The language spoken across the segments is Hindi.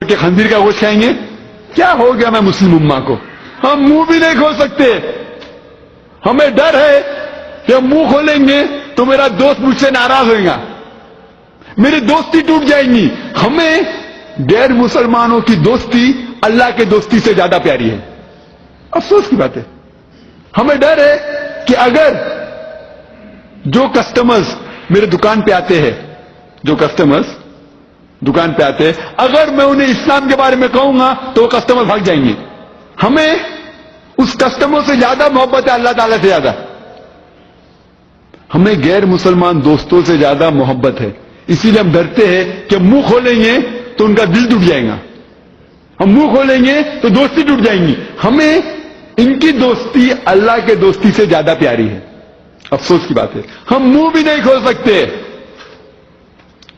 के खंजीर का गोश्त खाएंगे? क्या हो गया मैं मुस्लिम उम्मा को? हम मुंह भी नहीं खोल सकते। हमें डर है कि हम मुंह खोलेंगे तो मेरा दोस्त मुझसे नाराज होगा, मेरी दोस्ती टूट जाएंगी। हमें गैर मुसलमानों की दोस्ती अल्लाह के दोस्ती से ज्यादा प्यारी है। अफसोस की बात है। हमें डर है कि अगर जो कस्टमर्स मेरे दुकान पे आते हैं, जो कस्टमर्स दुकान पे आते हैं, अगर मैं उन्हें इस्लाम के बारे में कहूंगा तो वो कस्टमर भाग जाएंगे। हमें उस कस्टमर से ज्यादा मोहब्बत है अल्लाह ताला से ज्यादा। हमें गैर मुसलमान दोस्तों से ज्यादा मोहब्बत है, इसीलिए हम डरते हैं कि मुंह खोलेंगे तो उनका दिल टूट जाएगा, हम मुंह खोलेंगे तो दोस्ती टूट जाएंगी। हमें इनकी दोस्ती अल्लाह के दोस्ती से ज्यादा प्यारी है। अफसोस की बात है, हम मुंह भी नहीं खोल सकते।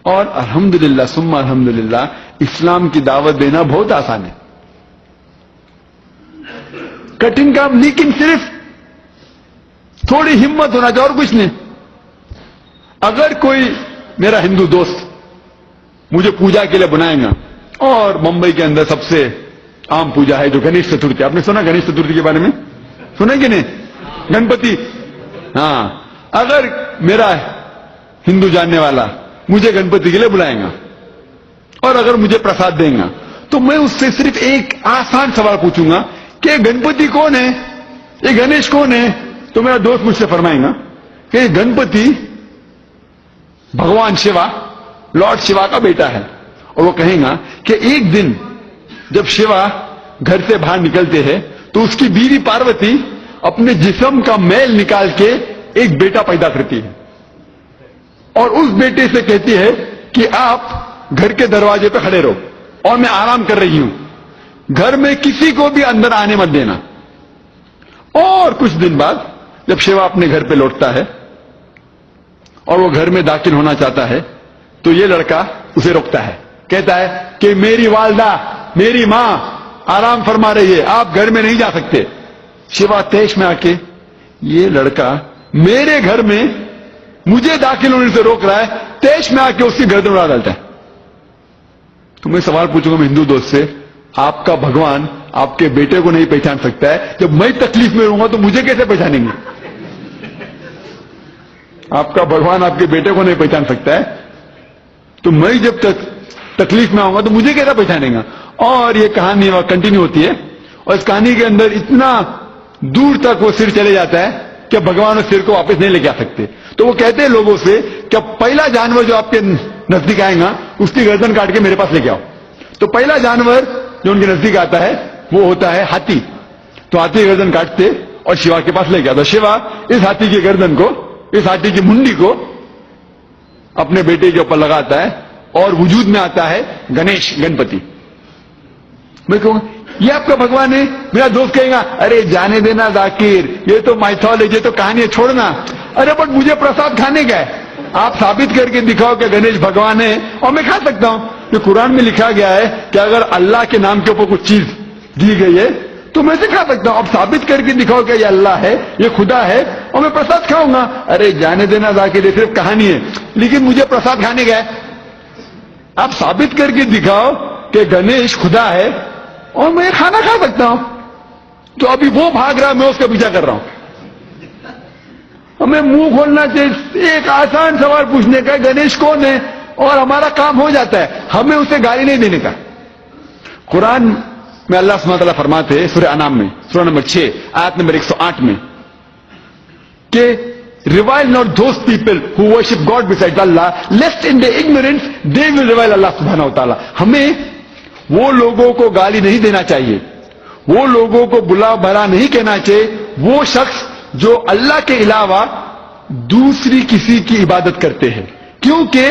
और अल्हम्दुलिल्लाह सुम्मा अल्हम्दुलिल्लाह, इस्लाम की दावत देना बहुत आसान है, कठिन काम, लेकिन सिर्फ थोड़ी हिम्मत होना चाहिए और कुछ नहीं। अगर कोई मेरा हिंदू दोस्त मुझे पूजा के लिए बुलाएगा, और मुंबई के अंदर सबसे आम पूजा है जो गणेश चतुर्थी, आपने सुना गणेश चतुर्थी के बारे में? सुना कि नहीं? गणपति। हाँ, अगर मेरा हिंदू जानने वाला मुझे गणपति के लिए बुलाएगा और अगर मुझे प्रसाद देगा, तो मैं उससे सिर्फ एक आसान सवाल पूछूंगा कि गणपति कौन है, ये गणेश कौन है? तो मेरा दोस्त मुझसे फरमाएगा कि गणपति भगवान शिवा, लॉर्ड शिवा का बेटा है। और वो कहेगा कि एक दिन जब शिवा घर से बाहर निकलते हैं तो उसकी बीवी पार्वती अपने जिस्म का मैल निकाल के एक बेटा पैदा करती है और उस बेटे से कहती है कि आप घर के दरवाजे पे खड़े रहो और मैं आराम कर रही हूं, घर में किसी को भी अंदर आने मत देना। और कुछ दिन बाद जब शिवा अपने घर पे लौटता है और वो घर में दाखिल होना चाहता है तो ये लड़का उसे रोकता है, कहता है कि मेरी वालदा, मेरी मां आराम फरमा रही है, आप घर में नहीं जा सकते। शिवा तेश में आके, ये लड़का मेरे घर में मुझे दाखिल होने से रोक रहा है, तेश में आके उसकी गर्दन उड़ा डालता है। तो मैं सवाल पूछूंगा मैं हिंदू दोस्त से, आपका भगवान आपके बेटे को नहीं पहचान सकता है, जब मैं तकलीफ में रहूंगा तो मुझे कैसे पहचानेंगे? आपका भगवान आपके बेटे को नहीं पहचान सकता है, तो मैं जब तक तकलीफ में आऊंगा तो मुझे कैसा पहचानेगा? और ये कहानी वहां कंटिन्यू होती है और इस कहानी के अंदर इतना दूर तक वो सिर चले जाता है कि भगवान उस सिर को वापस नहीं लेके आ सकते। तो वो कहते हैं लोगों से कि पहला जानवर जो आपके नजदीक आएगा उसकी गर्दन काट के मेरे पास लेके आओ। तो पहला जानवर जो उनके नजदीक आता है वो होता है हाथी। तो हाथी की गर्दन काटते और शिवा के पास लेके आता। शिवा इस हाथी की गर्दन को, इस हाथी की मुंडी को अपने बेटे के ऊपर लगाता है और वजूद में आता है गणेश, गणपति। मैं कहूंगा ये आपका भगवान है? मेरा दोस्त कहेगा अरे जाने देना जाकिर, ये तो माइथोलॉजी, ये तो कहानी है, छोड़ना। अरे बट मुझे प्रसाद खाने का है, आप साबित करके दिखाओ कि गणेश भगवान है और मैं खा सकता हूं। ये कुरान में लिखा गया है कि अगर अल्लाह के नाम के ऊपर कुछ चीज दी गई है तो मैं इसे खा सकता हूं। अब साबित करके दिखाओ कि ये अल्लाह है, ये खुदा है और मैं प्रसाद खाऊंगा। अरे जाने देना जाकिर, ये सिर्फ कहानी है, लेकिन मुझे प्रसाद खाने का है। आप साबित करके दिखाओ कि गणेश खुदा है और मैं खाना खा सकता हूं। तो अभी वो भाग रहा, मैं उसका पीछा कर रहा हूं। हमें मुंह खोलना चाहिए, एक आसान सवाल पूछने का, गणेश कौन है, और हमारा काम हो जाता है। हमें उसे गाली नहीं देने का। कुरान में अल्लाह सुब्हानहू व तआला फरमाते हैं सूरह अनाम में, सूरह नंबर 6 आयत नंबर 108 में कि revile not those people who worship God besides Allah, lest in their ignorance they will revile Allah subhanahu wa ta'ala। हमें वो लोगों को गाली नहीं देना चाहिए, वो लोगों को बुला भला नहीं कहना चाहिए, वो शख्स जो अल्लाह के अलावा दूसरी किसी की इबादत करते हैं, क्योंकि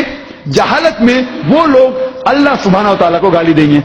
जहालत में वो लोग अल्लाह सुब्हानहू व तआला को गाली देंगे।